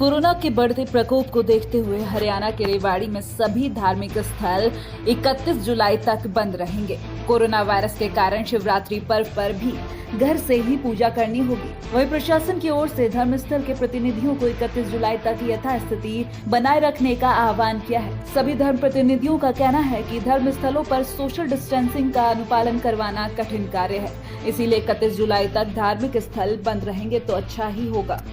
Corona के बढ़ते प्रकोप को देखते हुए हरियाणा के रेवाड़ी में सभी धार्मिक स्थल 31 जुलाई तक बंद रहेंगे। कोरोना वायरस के कारण शिवरात्रि पर्व पर भी घर से ही पूजा करनी होगी। वहीं प्रशासन की ओर से धर्मस्थल के प्रतिनिधियों को 31 जुलाई तक यथास्थिति बनाए रखने का आह्वान किया है। सभी धर्म प्रतिनिधियों का कहना है कि धर्मस्थलों पर सोशल डिस्टेंसिंग का अनुपालन करवाना कठिन कार्य है, इसीलिए 31 जुलाई तक धार्मिक स्थल बंद रहेंगे तो अच्छा ही होगा।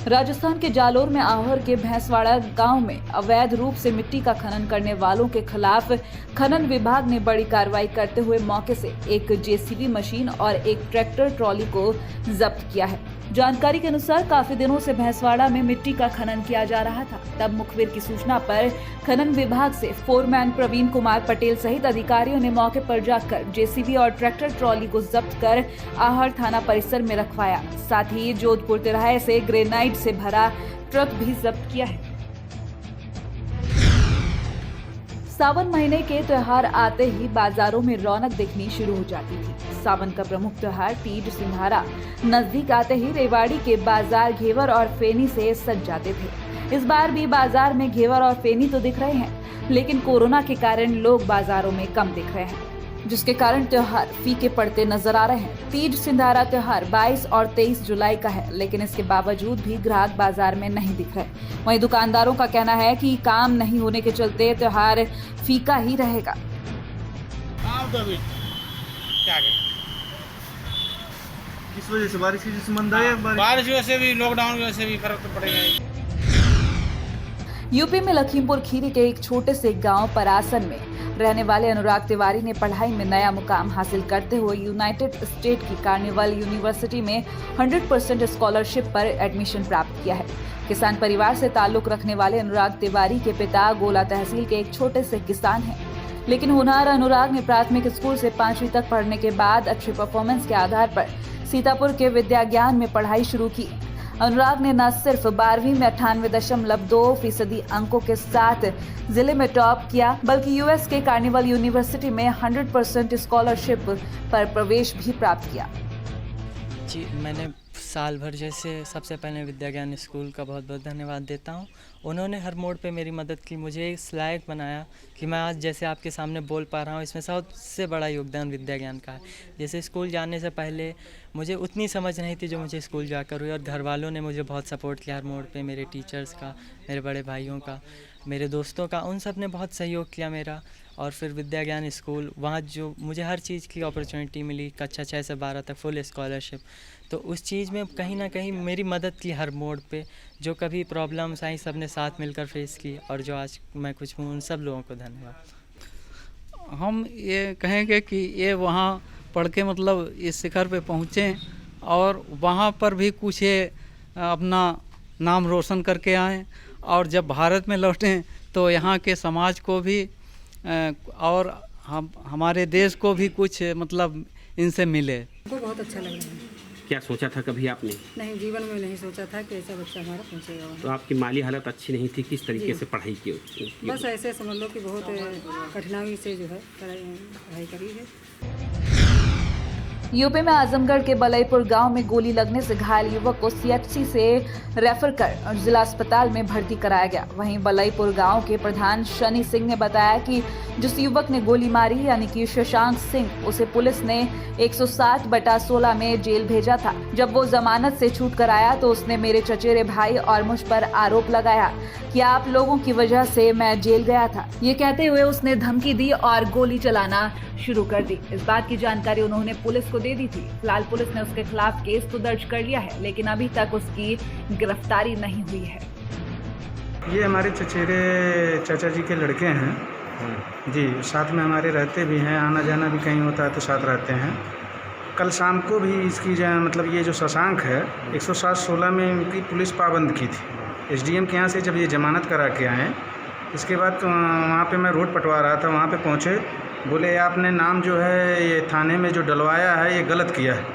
राजस्थान के जालोर में आहोर के भैंसवाड़ा गांव में अवैध रूप से मिट्टी का खनन करने वालों के खिलाफ खनन विभाग ने बड़ी कार्रवाई करते हुए मौके से एक जेसीबी मशीन और एक ट्रैक्टर ट्रॉली को जब्त किया है। जानकारी के अनुसार काफी दिनों से भैंसवाड़ा में मिट्टी का खनन किया जा रहा था। तब मुखबिर की सूचना पर खनन विभाग से फोरमैन प्रवीण कुमार पटेल सहित अधिकारियों ने मौके पर जाकर जेसीबी और ट्रैक्टर ट्रॉली को जब्त कर आहर थाना परिसर में रखवाया। साथ ही जोधपुर तिराहे से ग्रेनाइट से भरा ट्रक भी जब्त किया है। सावन महीने के त्योहार आते ही बाजारों में रौनक दिखनी शुरू हो जाती थी। सावन का प्रमुख त्योहार तीज सिंधारा नजदीक आते ही रेवाड़ी के बाजार घेवर और फेनी से सज जाते थे। इस बार भी बाजार में घेवर और फेनी तो दिख रहे हैं, लेकिन कोरोना के कारण लोग बाजारों में कम दिख रहे हैं, जिसके कारण त्योहार फीके पड़ते नजर आ रहे हैं। तीज सिंधारा त्योहार 22 और 23 जुलाई का है, लेकिन इसके बावजूद भी ग्राहक बाजार में नहीं दिख रहे। वहीं दुकानदारों का कहना है कि काम नहीं होने के चलते त्योहार फीका ही रहेगा। किस वजह से? बारिश की संबंध है? बारिश की वजह से भी, लॉकडाउन की वजह से भी फर्क तो पड़ेगा। यूपी में लखीमपुर खीरी के एक छोटे से गांव परासन में रहने वाले अनुराग तिवारी ने पढ़ाई में नया मुकाम हासिल करते हुए यूनाइटेड स्टेट की कार्निवल यूनिवर्सिटी में 100% स्कॉलरशिप पर एडमिशन प्राप्त किया है। किसान परिवार से ताल्लुक रखने वाले अनुराग तिवारी के पिता गोला तहसील के एक छोटे से किसान हैं, लेकिन होनहार अनुराग ने प्राथमिक स्कूल से 5वीं तक पढ़ने के बाद अच्छी परफॉर्मेंस के आधार पर सीतापुर के विद्या ज्ञान में पढ़ाई शुरू की। अनुराग ने न सिर्फ 12वीं में 98.2% अंकों के साथ जिले में टॉप किया, बल्कि यूएस के कार्निवल यूनिवर्सिटी में 100% स्कॉलरशिप पर प्रवेश भी प्राप्त किया। जी, मैंने साल भर जैसे सबसे पहले विद्या ज्ञान स्कूल का बहुत बहुत धन्यवाद देता हूँ। उन्होंने हर मोड़ पे मेरी मदद की, मुझे इस लायक बनाया कि मैं आज जैसे आपके सामने बोल पा रहा हूँ। इसमें सबसे बड़ा योगदान विद्या ज्ञान का है। जैसे स्कूल जाने से पहले मुझे उतनी समझ नहीं थी जो मुझे स्कूल जाकर हुई, और घर वालों ने मुझे बहुत सपोर्ट किया हर मोड़ पे। मेरे टीचर्स का, मेरे बड़े भाइयों का, मेरे दोस्तों का, उन सब ने बहुत सहयोग किया मेरा। और फिर विद्या ज्ञान स्कूल, वहाँ जो मुझे हर चीज़ की अपॉर्चुनिटी मिली, कक्षा 6 से 12 तक फुल स्कॉलरशिप, तो उस चीज़ में कहीं ना कहीं मेरी मदद की हर मोड़ पे। जो कभी प्रॉब्लम्स आई सब ने साथ मिलकर फेस की, और जो आज मैं कुछ हूँ उन सब लोगों को धन्यवाद। हम ये कहेंगे कि ये वहाँ पढ़ के मतलब इस शिखर पे पहुँचें और वहाँ पर भी कुछ ये अपना नाम रोशन करके आएँ, और जब भारत में लौटें तो यहाँ के समाज को भी और हमारे देश को भी कुछ मतलब इनसे मिले। हमको बहुत अच्छा लग रहा है। क्या सोचा था कभी आपने? नहीं, जीवन में नहीं सोचा था कि ऐसा बच्चा हमारा पहुँचेगा। तो आपकी माली हालत अच्छी नहीं थी, किस तरीके से पढ़ाई की? बस ऐसे समझ लो कि बहुत कठिनाई से जो है पढ़ाई करी है। यूपी में आजमगढ़ के बलईपुर गांव में गोली लगने से घायल युवक को सीएचसी से रेफर कर जिला अस्पताल में भर्ती कराया गया। वहीं बलईपुर गांव के प्रधान शनि सिंह ने बताया कि जिस युवक ने गोली मारी यानी कि शशांक सिंह, उसे पुलिस ने 160/16 में जेल भेजा था। जब वो जमानत से छूट कर आया तो उसने मेरे चचेरे भाई और मुझ पर आरोप लगाया कि आप लोगों की वजह से मैं जेल गया था। ये कहते हुए उसने धमकी दी और गोली चलाना शुरू कर दी। इस बात की जानकारी उन्होंने पुलिस को दे दी थी। फिलहाल पुलिस ने उसके खिलाफ केस तो दर्ज कर लिया है, लेकिन अभी तक उसकी गिरफ्तारी नहीं हुई है। ये हमारे चचेरे चाचा जी के लड़के हैं जी, साथ में हमारे रहते भी हैं, आना जाना भी कहीं होता है तो साथ रहते हैं। कल शाम को भी इसकी मतलब ये जो शशांक है 160/16 में इनकी पुलिस पाबंद की थी। एसडीएम के यहाँ से जब ये जमानत करा के आए, इसके बाद तो वहाँ पे मैं रोड पटवा रहा था, वहाँ पे पहुँचे, बोले आपने नाम जो है ये थाने में जो डलवाया है ये गलत किया है,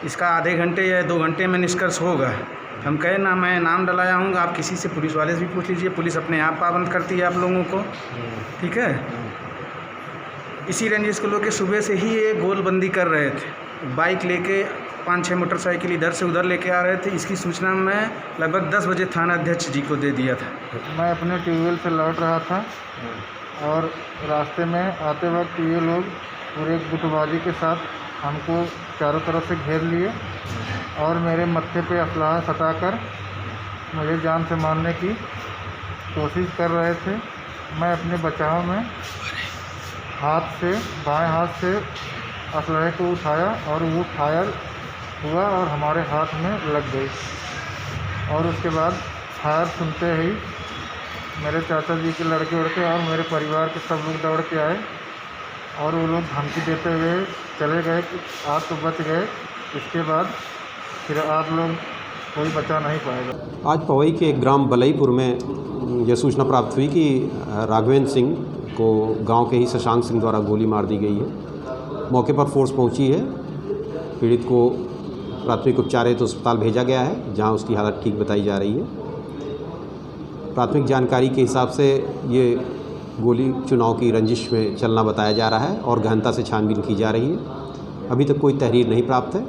इसका आधे घंटे या 2 घंटे में निष्कर्ष होगा। हम कहे ना, मैं नाम डलाया हूँ, आप किसी से पुलिस वाले से भी पूछ लीजिए, पुलिस अपने आप पाबंद करती है आप लोगों को, ठीक है। इसी रंजिश को लेकर सुबह से ही ये गोलबंदी कर रहे थे। बाइक लेके 5-6 मोटरसाइकिल इधर से उधर लेके आ रहे थे। इसकी सूचना मैं लगभग 10 बजे थाना अध्यक्ष जी को दे दिया था। मैं अपने ट्यूबवेल से लौट रहा था और रास्ते में आते वक्त ये लोग पूरे गुटबाजी के साथ हमको चारों तरफ से घेर लिए और मेरे मत्थे पे असलहा सटाकर मुझे जान से मारने की कोशिश कर रहे थे। मैं अपने बचाव में बाएं हाथ से असलहे को उठाया और वो फायर हुआ और हमारे हाथ में लग गई और उसके बाद फायर सुनते ही मेरे चाचा जी के लड़के और मेरे परिवार के सब लोग दौड़ के आए और वो लोग धमकी देते हुए चले गए कि आप तो बच गए, इसके बाद फिर आप लोग कोई बचा नहीं पाएगा। आज पवई के ग्राम बलईपुर में यह सूचना प्राप्त हुई कि राघवेंद्र सिंह को गांव के ही शशांक सिंह द्वारा गोली मार दी गई है। मौके पर फोर्स पहुंची है। पीड़ित को प्राथमिक उपचार हेतु अस्पताल भेजा गया है, जहां उसकी हालत ठीक बताई जा रही है। प्राथमिक जानकारी के हिसाब से ये गोली चुनाव की रंजिश में चलना बताया जा रहा है और गहनता से छानबीन की जा रही है। अभी तक कोई तहरीर नहीं प्राप्त है।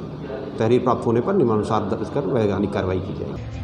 तहरीर प्राप्त होने पर नियमानुसार दर्ज कर वैधानिक कार्रवाई की जाएगी।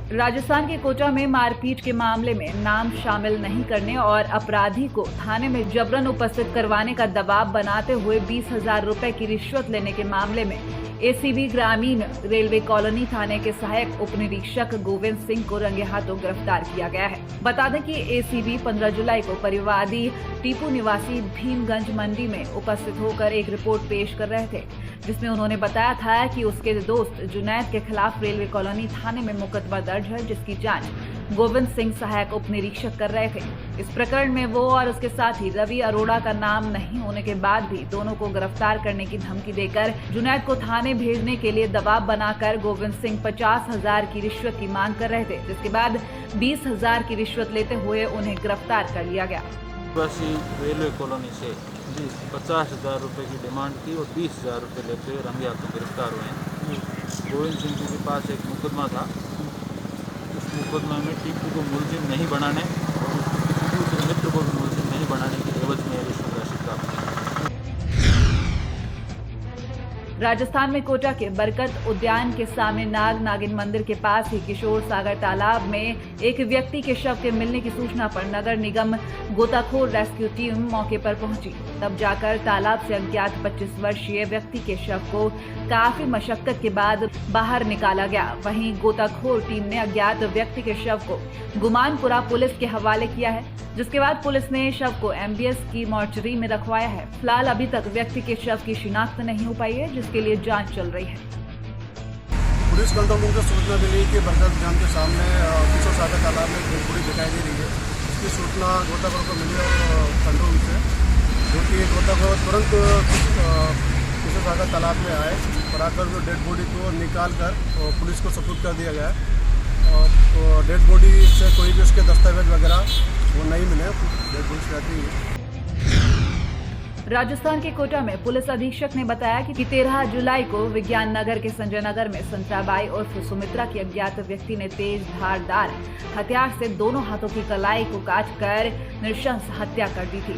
राजस्थान के कोटा में मारपीट के मामले में नाम शामिल नहीं करने और अपराधी को थाने में जबरन उपस्थित करवाने का दबाव बनाते हुए 20,000 रुपए की रिश्वत लेने के मामले में एसीबी ग्रामीण रेलवे कॉलोनी थाने के सहायक उप निरीक्षक गोविंद सिंह को रंगे हाथों गिरफ्तार किया गया है। बता दें कि एसीबी 15 जुलाई को परिवादी टीपू निवासी भीमगंज मंडी में उपस्थित होकर एक रिपोर्ट पेश कर रहे थे, जिसमें उन्होंने बताया था कि उसके दोस्त जुनैद के खिलाफ रेलवे कॉलोनी थाने में मुकदमा दर्ज है, जिसकी जांच गोविंद सिंह सहायक उप निरीक्षक कर रहे थे। इस प्रकरण में वो और उसके साथी रवि अरोड़ा का नाम नहीं होने के बाद भी दोनों को गिरफ्तार करने की धमकी देकर जुनैद को थाने भेजने के लिए दबाव बनाकर गोविंद सिंह 50,000 की रिश्वत की मांग कर रहे थे, जिसके बाद 20,000 की रिश्वत लेते हुए उन्हें गिरफ्तार कर लिया गया। रेलवे कॉलोनी से 50,000 रुपए की डिमांड की और 20,000 रुपए लेते हुए रंगे हाथों गिरफ्तार हुए हैं। गोविंद सिंह जी के पास एक मुकदमा था। उस मुकदमा में टीपू को मुलजिम नहीं बनाने और किसी दूसरे मित्र को भी मुलजिम नहीं बनाने की एवज में रिश्वत राशि प्राप्त की। राजस्थान में कोटा के बरकत उद्यान के सामने नाग नागिन मंदिर के पास ही किशोर सागर तालाब में एक व्यक्ति के शव के मिलने की सूचना पर नगर निगम गोताखोर रेस्क्यू टीम मौके पर पहुंची। तब जाकर तालाब से अज्ञात 25 वर्षीय व्यक्ति के शव को काफी मशक्कत के बाद बाहर निकाला गया। वहीं गोताखोर टीम ने अज्ञात व्यक्ति के शव को गुमानपुरा पुलिस के हवाले किया है, जिसके बाद पुलिस ने शव को एमबीएस की मॉर्चरी में रखवाया है। फिलहाल अभी तक व्यक्ति के शव की शिनाख्त नहीं हो पाई है, जिसके लिए जांच चल रही है। पुलिस कंट्रोल रूम से सूचना मिली कि बरगद उद्यान के सामने किशोर सागर तालाब में डेड बॉडी दिखाई दे रही है। इसकी सूचना गोताखोर को मिली और कंट्रोल रूम से, जो कि गोताखोर तुरंत किशोर सागर तालाब में आए और आकर जो डेड बॉडी को निकाल कर पुलिस को सुपुर्द कर दिया गया। और तो डेड बॉडी से कोई भी उसके दस्तावेज वगैरह वो नहीं मिले, डेड बॉडी रहती है। राजस्थान के कोटा में पुलिस अधीक्षक ने बताया कि 13 जुलाई को विज्ञान नगर के संजय नगर में संतराबाई उर्फ सुमित्रा की अज्ञात व्यक्ति ने तेज धारदार हथियार से दोनों हाथों की कलाई को काटकर नृशंस हत्या कर दी थी।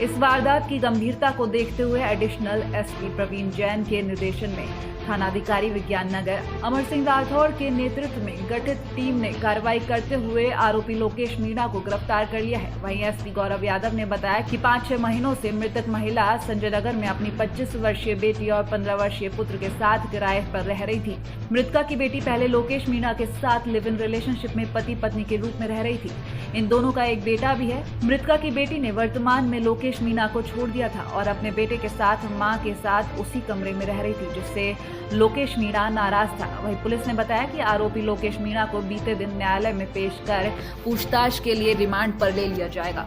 इस वारदात की गंभीरता को देखते हुए एडिशनल एसपी प्रवीण जैन के निर्देशन में थानाधिकारी विज्ञान नगर अमर सिंह राठौर के नेतृत्व में गठित टीम ने कार्रवाई करते हुए आरोपी लोकेश मीणा को गिरफ्तार कर लिया है। वहीं एसपी गौरव यादव ने बताया कि 5-6 महीनों से मृतक महिला संजय नगर में अपनी 25 वर्षीय बेटी और 15 वर्षीय पुत्र के साथ किराए पर रह रही थी। मृतका की बेटी पहले लोकेश मीणा के साथ लिव इन रिलेशनशिप में पति पत्नी के रूप में रह रही थी। इन दोनों का एक बेटा भी है। मृतका की बेटी ने वर्तमान में लोकेश मीणा को छोड़ दिया था और अपने बेटे के साथ मां के साथ उसी कमरे में रह रही थी, जिससे लोकेश मीणा नाराज था। वहीं पुलिस ने बताया कि आरोपी लोकेश मीणा को बीते दिन न्यायालय में पेश कर पूछताछ के लिए रिमांड पर ले लिया जाएगा।